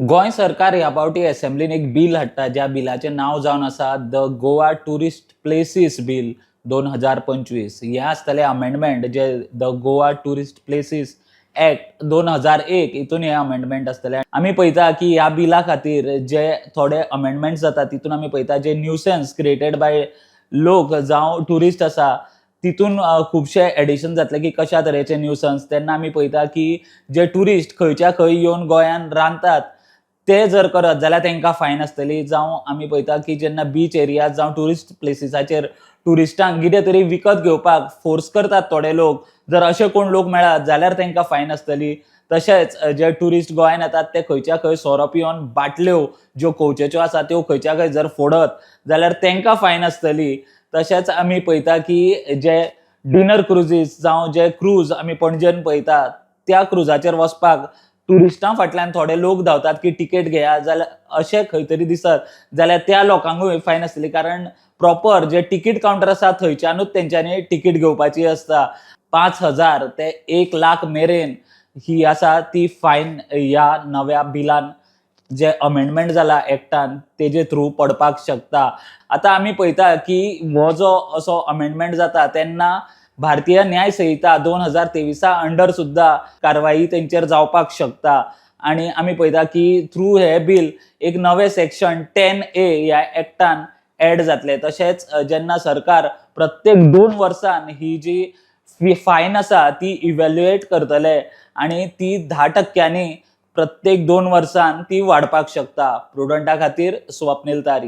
गोंय सरकार ह्या फावटी असेंब्लीन एक बिल हाडटा ज्या बिलाचें नांव जावन आसा the Goa tourist places bill 2025. हे आसतलें अमेंडमेंट जे the Goa tourist places act 2001 हितून हे अमेंडमेंट आसतलें. आमी पळयता की ह्या बिला खातीर जे थोडे अमेंडमेंट्स जाता तितून आमी पळयता जे न्यूसन्स क्रिएटेड बाय लोक जावं टुरिस्ट आसा तितून खुबशे एडिशन जातले की कशा तरेचे न्यूसन्स. तेन्ना आमी पळयता की जे टुरिस्ट खंयच्या खंय येवन गोंयान रांदतात ते जर करत जाल्यार तांकां फायन आसतली. जावं आमी पळयता की जेन्ना बीच एरियाज जावं टुरिस्ट प्लेसीसाचेर टुरिस्टांक कितें तरी विकत घेवपाक फोर्स करतात थोडे लोक, जर अशे कोण लोक मेळत जाल्यार तांकां फायन आसतली. तशेंच जे टुरिस्ट गोंयान येतात ते खंयच्या खंय सोरो पिवन बाटल्यो ज्यो कोवचेच्यो आसा त्यो खंयच्या खंय जर फोडत जाल्यार तांकां फायन आसतली. तशेंच आमी पळयता की जे डिनर क्रुजीस जावं जे क्रूज आमी पणजेन पळयतात त्या क्रुजाचेर वचपाक टुरिस्टां फाटल्यान थोडे लोक धांवतात की तिकेट घेया, जाल्यार अशें खंय तरी दिसत जाल्यार त्या लोकांकूय फायन आसतली. कारण प्रॉपर जे तिकीट कावंटर आसा थंयच्यानूच तेंच्यांनी तिकीट घेवपाची आसता. 5,000 ते 1,00,000 मेरेन ही आसा ती फायन ह्या नव्या बिलान जे अमेंडमेंट जाला एक्टान तेजे थ्रू पडपाक शकता. आतां आमी पळयता की हो जो असो अमेंडमेंट जाता तेन्ना भारतीय न्याय संहिता 2023 अंडर सुद्धा कारवाई तेंचेर जावपाक शकता. आणि आमी पळयता की थ्रू हे बिल एक नवे सेक्शन 10A ह्या एक्टान एड जातले. तशेंच जेन्ना सरकार प्रत्येक 2 वर्सान ही जी फायन आसा ती इव्हॅल्युएट करतले आणि ती 10% प्रत्येक 2 वर्सान ती वाडपाक शकता. प्रुडंटा खातीर स्वप्नील तारी.